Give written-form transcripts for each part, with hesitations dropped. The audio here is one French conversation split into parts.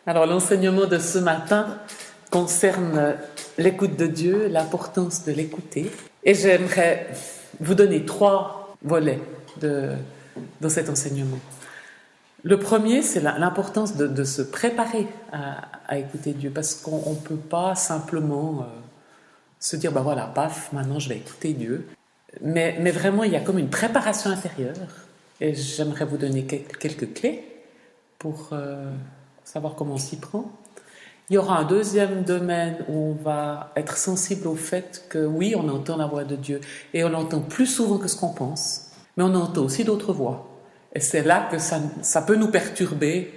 Alors l'enseignement de ce matin concerne l'écoute de Dieu, l'importance de l'écouter. Et j'aimerais vous donner 3 volets dans cet enseignement. Le premier, c'est l'importance de se préparer à écouter Dieu, parce qu'on ne peut pas simplement se dire, ben voilà, paf, maintenant je vais écouter Dieu. Mais vraiment, il y a comme une préparation intérieure. Et j'aimerais vous donner quelques clés pour savoir comment on s'y prend. Il y aura un deuxième domaine où on va être sensible au fait que oui, on entend la voix de Dieu et on l'entend plus souvent que ce qu'on pense, mais on entend aussi d'autres voix. Et c'est là que ça peut nous perturber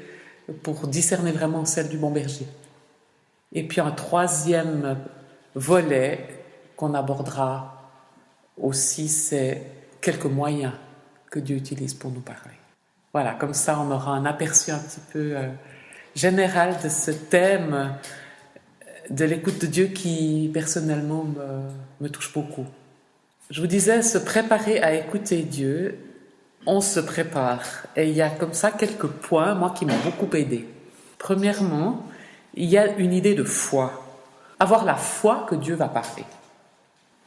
pour discerner vraiment celle du bon berger. Et puis un troisième volet qu'on abordera aussi, c'est quelques moyens que Dieu utilise pour nous parler. Voilà, comme ça on aura un aperçu un petit peu général de ce thème de l'écoute de Dieu qui personnellement me touche beaucoup. Je vous disais, se préparer à écouter Dieu, on se prépare. Et il y a comme ça quelques points, moi, qui m'ont beaucoup aidé. Premièrement, il y a une idée de foi. Avoir la foi que Dieu va parler.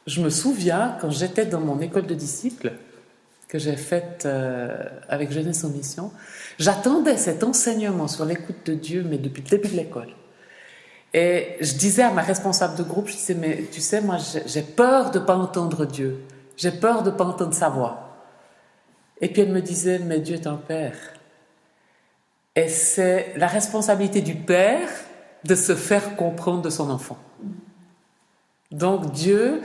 Je me souviens, quand j'étais dans mon école de disciples, que j'ai faite avec Jeunesse en Mission, j'attendais cet enseignement sur l'écoute de Dieu, mais depuis le début de l'école. Et je disais à ma responsable de groupe, je disais, mais tu sais, moi, j'ai peur de ne pas entendre Dieu. J'ai peur de ne pas entendre sa voix. Et puis elle me disait, mais Dieu est un père. Et c'est la responsabilité du père de se faire comprendre de son enfant. Donc Dieu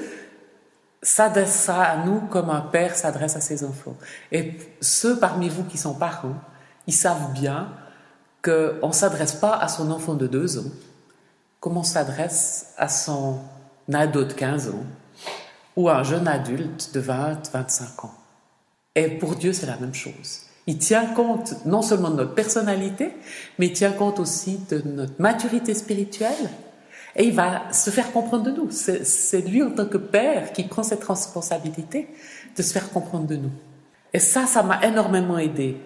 s'adressera à nous comme un père s'adresse à ses enfants. Et ceux parmi vous qui sont parents, ils savent bien qu'on ne s'adresse pas à son enfant de 2 ans comme on s'adresse à son ado de 15 ans ou à un jeune adulte de 20, 25 ans. Et pour Dieu, c'est la même chose. Il tient compte non seulement de notre personnalité, mais il tient compte aussi de notre maturité spirituelle. Et il va se faire comprendre de nous. C'est lui, en tant que père, qui prend cette responsabilité de se faire comprendre de nous. Et ça m'a énormément aidé.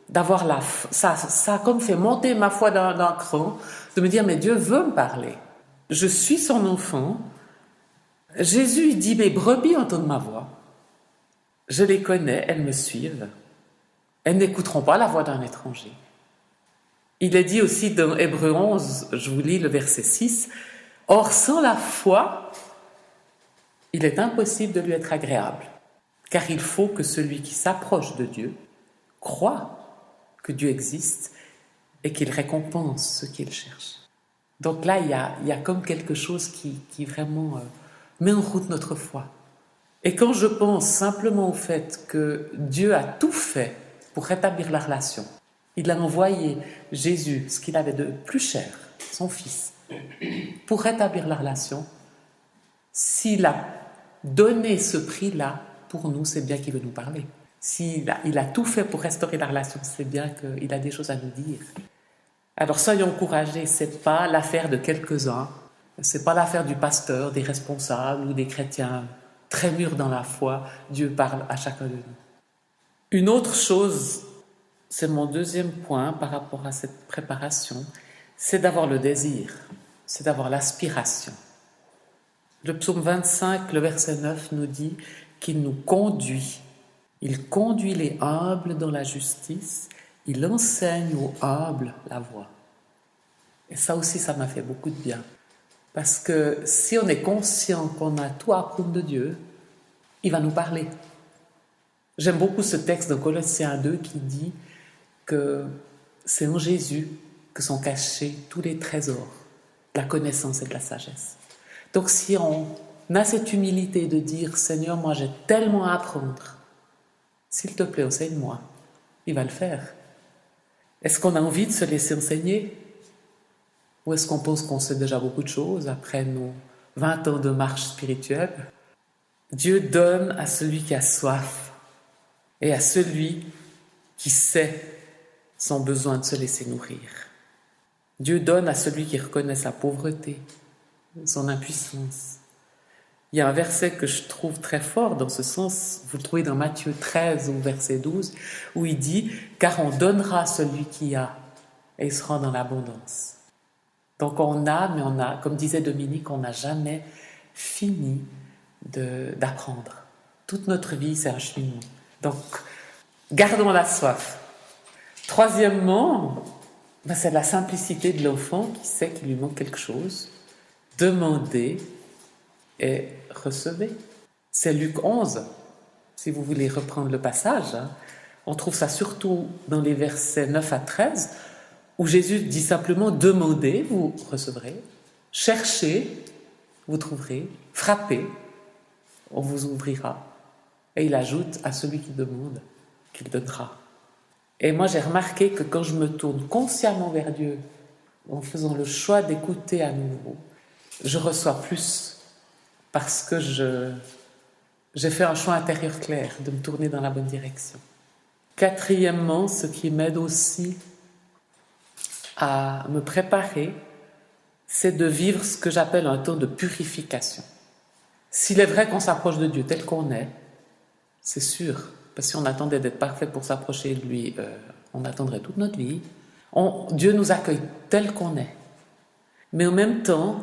D'avoir ça a comme fait monter ma foi d'un cran, de me dire, mais Dieu veut me parler. Je suis son enfant. Jésus, il dit, mes brebis entendent ma voix. Je les connais, elles me suivent. Elles n'écouteront pas la voix d'un étranger. Il est dit aussi dans Hébreux 11, je vous lis le verset 6, « Or, sans la foi, il est impossible de lui être agréable, car il faut que celui qui s'approche de Dieu croit que Dieu existe et qu'il récompense ceux qu'il cherche. » Donc là, il y a comme quelque chose qui vraiment met en route notre foi. Et quand je pense simplement au fait que Dieu a tout fait pour rétablir la relation, il a envoyé Jésus, ce qu'il avait de plus cher, son Fils, pour rétablir la relation, s'il a donné ce prix-là pour nous, c'est bien qu'il veut nous parler. S'il a tout fait pour restaurer la relation, c'est bien qu'il a des choses à nous dire. Alors soyons encouragés, ce n'est pas l'affaire de quelques-uns, ce n'est pas l'affaire du pasteur, des responsables ou des chrétiens très mûrs dans la foi. Dieu parle à chacun de nous. Une autre chose, c'est mon deuxième point par rapport à cette préparation, c'est d'avoir le désir, c'est d'avoir l'aspiration. Le psaume 25, le verset 9 nous dit qu'il nous conduit. Il conduit les humbles dans la justice, il enseigne aux humbles la voie. Et ça aussi, ça m'a fait beaucoup de bien. Parce que si on est conscient qu'on a tout à apprendre de Dieu, il va nous parler. J'aime beaucoup ce texte de Colossiens 2 qui dit que c'est en Jésus que sont cachés tous les trésors de la connaissance et de la sagesse. Donc si on a cette humilité de dire « Seigneur, moi j'ai tellement à apprendre, s'il te plaît, enseigne-moi », il va le faire. Est-ce qu'on a envie de se laisser enseigner ? Ou est-ce qu'on pense qu'on sait déjà beaucoup de choses après nos 20 ans de marche spirituelle ? Dieu donne à celui qui a soif et à celui qui sait son besoin de se laisser nourrir. Dieu donne à celui qui reconnaît sa pauvreté, son impuissance. Il y a un verset que je trouve très fort dans ce sens, vous le trouvez dans Matthieu 13 au verset 12, où il dit « Car on donnera à celui qui a, et il sera dans l'abondance. » Donc comme disait Dominique, on n'a jamais fini d'apprendre. Toute notre vie, c'est un cheminement. Donc, gardons la soif. Troisièmement, c'est la simplicité de l'enfant qui sait qu'il lui manque quelque chose. Demandez et recevez. C'est Luc 11, si vous voulez reprendre le passage. On trouve ça surtout dans les versets 9 à 13, où Jésus dit simplement « Demandez, vous recevrez. Cherchez, vous trouverez. Frappez, on vous ouvrira. » Et il ajoute « À celui qui demande, qu'il donnera. » Et moi, j'ai remarqué que quand je me tourne consciemment vers Dieu, en faisant le choix d'écouter à nouveau, je reçois plus parce que j'ai fait un choix intérieur clair de me tourner dans la bonne direction. Quatrièmement, ce qui m'aide aussi à me préparer, c'est de vivre ce que j'appelle un temps de purification. S'il est vrai qu'on s'approche de Dieu tel qu'on est, c'est sûr, parce que si on attendait d'être parfait pour s'approcher de lui, on attendrait toute notre vie. Dieu nous accueille tel qu'on est. Mais en même temps,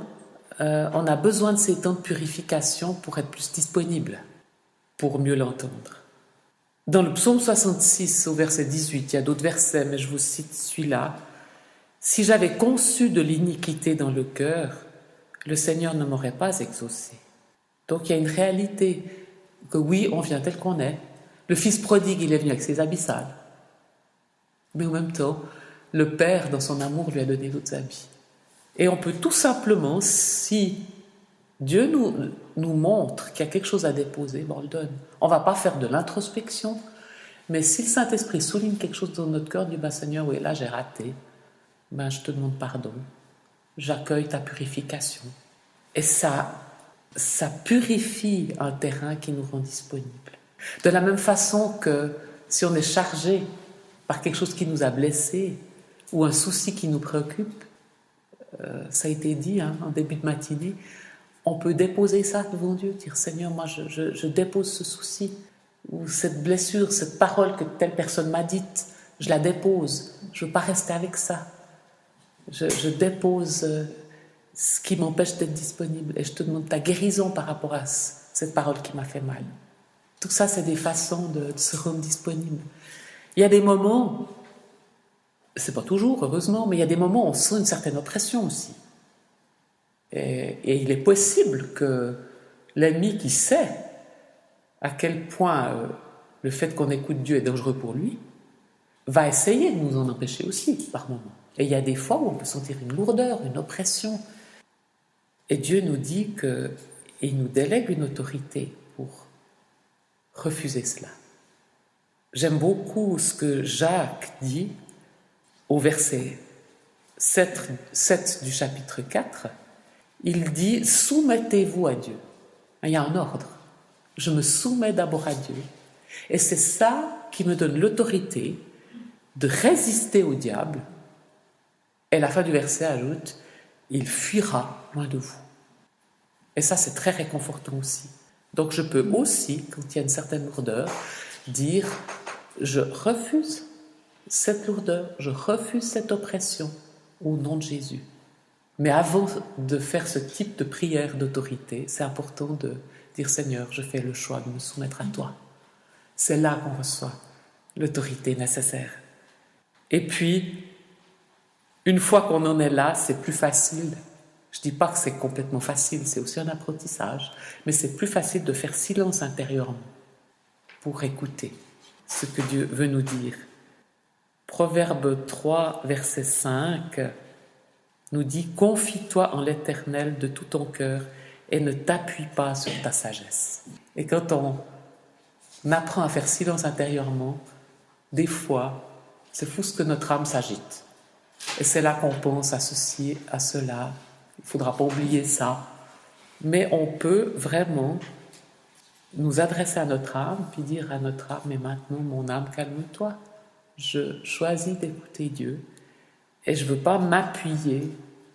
on a besoin de ces temps de purification pour être plus disponible, pour mieux l'entendre. Dans le psaume 66, au verset 18, il y a d'autres versets, mais je vous cite celui-là. « Si j'avais conçu de l'iniquité dans le cœur, le Seigneur ne m'aurait pas exaucé. » Donc il y a une réalité que oui, on vient tel qu'on est. Le fils prodigue, il est venu avec ses abyssales. Mais en même temps, le Père, dans son amour, lui a donné d'autres habits. Et on peut tout simplement, si Dieu nous montre qu'il y a quelque chose à déposer, on le donne. On ne va pas faire de l'introspection, mais si le Saint-Esprit souligne quelque chose dans notre cœur, dit « Seigneur, oui, là j'ai raté, je te demande pardon, j'accueille ta purification. » Et ça purifie un terrain qui nous rend disponible. De la même façon que si on est chargé par quelque chose qui nous a blessés ou un souci qui nous préoccupe, ça a été dit en début de matinée, on peut déposer ça devant Dieu, dire « Seigneur, moi je dépose ce souci ou cette blessure, cette parole que telle personne m'a dite, je la dépose, je ne veux pas rester avec ça. Je dépose ce qui m'empêche d'être disponible et je te demande ta guérison par rapport à cette parole qui m'a fait mal. » Tout ça, c'est des façons de se rendre disponible. Il y a des moments, c'est pas toujours, heureusement, mais il y a des moments où on sent une certaine oppression aussi. Et il est possible que l'ennemi qui sait à quel point le fait qu'on écoute Dieu est dangereux pour lui, va essayer de nous en empêcher aussi, par moments. Et il y a des fois où on peut sentir une lourdeur, une oppression. Et Dieu nous dit qu'il nous délègue une autorité pour refuser cela. J'aime beaucoup ce que Jacques dit au verset 7 du chapitre 4. Il dit « Soumettez-vous à Dieu ». Il y a un ordre. Je me soumets d'abord à Dieu. Et c'est ça qui me donne l'autorité de résister au diable. Et la fin du verset ajoute « Il fuira loin de vous ». Et ça, c'est très réconfortant aussi. Donc je peux aussi, quand il y a une certaine lourdeur, dire « Je refuse cette lourdeur, je refuse cette oppression au nom de Jésus ». Mais avant de faire ce type de prière d'autorité, c'est important de dire « Seigneur, je fais le choix de me soumettre à toi ». C'est là qu'on reçoit l'autorité nécessaire. Et puis, une fois qu'on en est là, c'est plus facile. Je ne dis pas que c'est complètement facile, c'est aussi un apprentissage, mais c'est plus facile de faire silence intérieurement pour écouter ce que Dieu veut nous dire. Proverbe 3, verset 5 nous dit « Confie-toi en l'Éternel de tout ton cœur et ne t'appuie pas sur ta sagesse. » Et quand on apprend à faire silence intérieurement, des fois, c'est fou ce que notre âme s'agite. Et c'est là qu'on pense associer à cela. Il ne faudra pas oublier ça. Mais on peut vraiment nous adresser à notre âme, puis dire à notre âme « Mais maintenant, mon âme, calme-toi. Je choisis d'écouter Dieu. Et je ne veux pas m'appuyer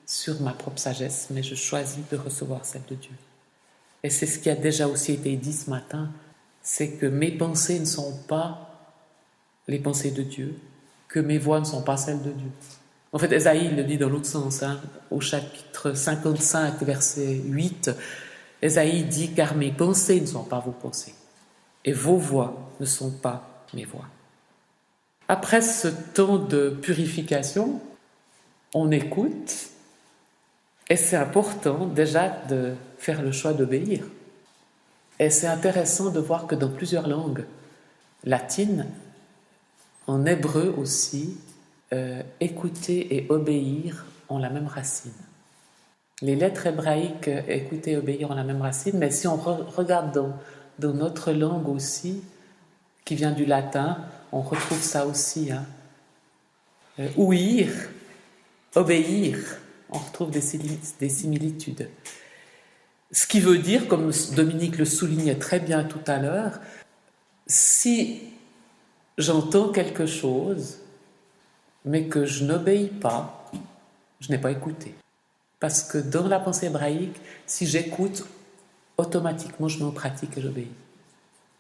sur ma propre sagesse, mais je choisis de recevoir celle de Dieu. » Et c'est ce qui a déjà aussi été dit ce matin, c'est que mes pensées ne sont pas les pensées de Dieu, que mes voix ne sont pas celles de Dieu. En fait, Ésaïe le dit dans l'autre sens, hein, au chapitre 55, verset 8, Ésaïe dit « Car mes pensées ne sont pas vos pensées, et vos voix ne sont pas mes voix. » Après ce temps de purification, on écoute, et c'est important déjà de faire le choix d'obéir. Et c'est intéressant de voir que dans plusieurs langues latines, en hébreu aussi, écouter et obéir ont la même racine. Les lettres hébraïques écouter et obéir ont la même racine, mais si on regarde dans notre langue aussi, qui vient du latin, on retrouve ça aussi. Hein. Ouïr, obéir, on retrouve des similitudes. Ce qui veut dire, comme Dominique le soulignait très bien tout à l'heure, si j'entends quelque chose, mais que je n'obéis pas, je n'ai pas écouté. Parce que dans la pensée hébraïque, si j'écoute, automatiquement je mets en pratique et j'obéis.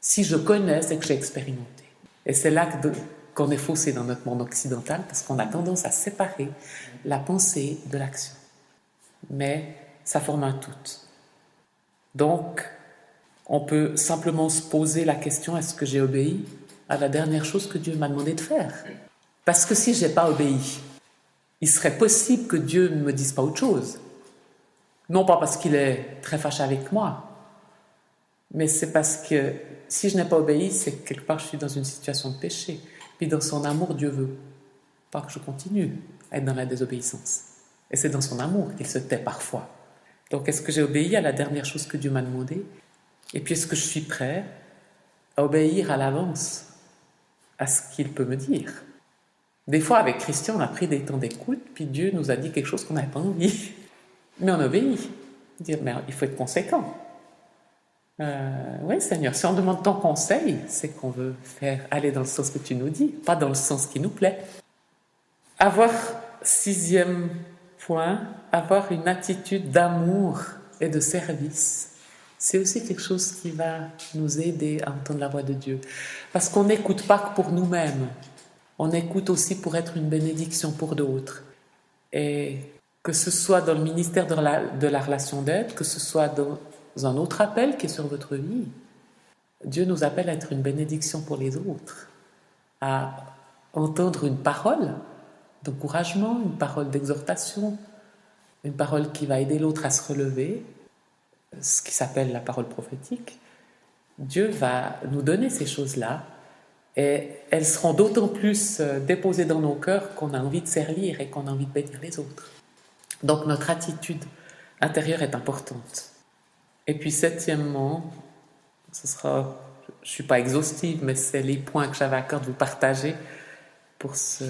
Si je connais, c'est que j'ai expérimenté. Et c'est là qu'on est faussé dans notre monde occidental, parce qu'on a tendance à séparer la pensée de l'action. Mais ça forme un tout. Donc, on peut simplement se poser la question, est-ce que j'ai obéi à la dernière chose que Dieu m'a demandé de faire? Parce que si je n'ai pas obéi, il serait possible que Dieu ne me dise pas autre chose. Non pas parce qu'il est très fâché avec moi, mais c'est parce que si je n'ai pas obéi, c'est que quelque part je suis dans une situation de péché. Puis dans son amour, Dieu veut pas que je continue à être dans la désobéissance. Et c'est dans son amour qu'il se tait parfois. Donc est-ce que j'ai obéi à la dernière chose que Dieu m'a demandé? Et puis est-ce que je suis prêt à obéir à l'avance à ce qu'il peut me dire? Des fois, avec Christian, on a pris des temps d'écoute, puis Dieu nous a dit quelque chose qu'on n'avait pas envie. Mais on obéit. Dire, mais il faut être conséquent. Oui, Seigneur, si on demande ton conseil, c'est qu'on veut faire aller dans le sens que tu nous dis, pas dans le sens qui nous plaît. Avoir, 6e point, avoir une attitude d'amour et de service. C'est aussi quelque chose qui va nous aider à entendre la voix de Dieu. Parce qu'on n'écoute pas que pour nous-mêmes. On écoute aussi pour être une bénédiction pour d'autres. Et que ce soit dans le ministère de la relation d'aide, que ce soit dans un autre appel qui est sur votre vie, Dieu nous appelle à être une bénédiction pour les autres, à entendre une parole d'encouragement, une parole d'exhortation, une parole qui va aider l'autre à se relever, ce qui s'appelle la parole prophétique. Dieu va nous donner ces choses-là, et elles seront d'autant plus déposées dans nos cœurs qu'on a envie de servir et qu'on a envie de bénir les autres. Donc notre attitude intérieure est importante. Et puis 7e, je ne suis pas exhaustive, mais c'est les points que j'avais à cœur de vous partager pour ce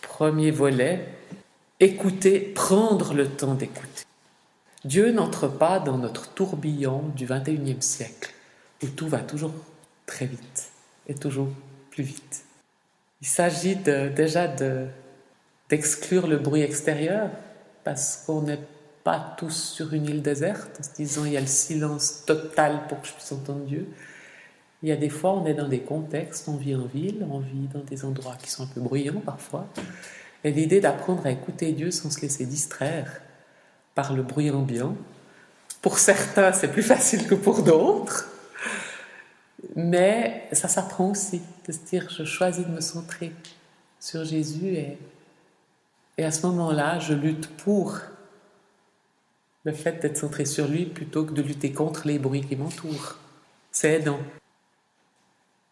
premier volet. Écouter, prendre le temps d'écouter. Dieu n'entre pas dans notre tourbillon du 21e siècle, où tout va toujours très vite et toujours plus vite. Il s'agit d'exclure le bruit extérieur, parce qu'on n'est pas tous sur une île déserte, en se disant il y a le silence total pour que je puisse entendre Dieu. Il y a des fois, on est dans des contextes, on vit en ville, on vit dans des endroits qui sont un peu bruyants parfois, et l'idée d'apprendre à écouter Dieu sans se laisser distraire par le bruit ambiant. Pour certains, c'est plus facile que pour d'autres, mais ça s'apprend aussi, de se dire je choisis de me centrer sur Jésus, et à ce moment-là, je lutte pour le fait d'être centré sur lui plutôt que de lutter contre les bruits qui m'entourent. C'est aidant.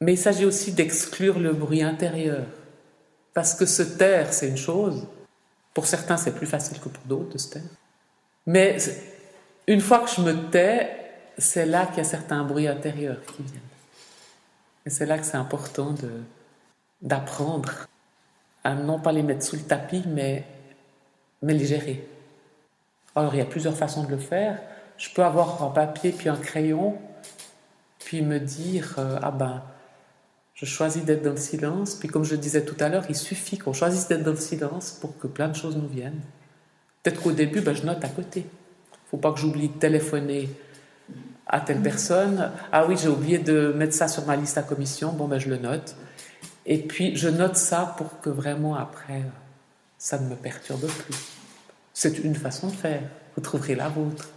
Mais il s'agit aussi d'exclure le bruit intérieur. Parce que se taire, c'est une chose. Pour certains, c'est plus facile que pour d'autres de se taire. Mais une fois que je me tais, c'est là qu'il y a certains bruits intérieurs qui viennent. Et c'est là que c'est important d'apprendre à non pas les mettre sous le tapis, mais les gérer. Alors, il y a plusieurs façons de le faire. Je peux avoir un papier puis un crayon, puis me dire je choisis d'être dans le silence. Puis comme je le disais tout à l'heure, il suffit qu'on choisisse d'être dans le silence pour que plein de choses nous viennent. Peut-être qu'au début, je note à côté. Il ne faut pas que j'oublie de téléphoner à telle personne. Ah oui, j'ai oublié de mettre ça sur ma liste à commission. Je le note. Et puis, je note ça pour que vraiment, après, ça ne me perturbe plus. C'est une façon de faire, vous trouverez la vôtre.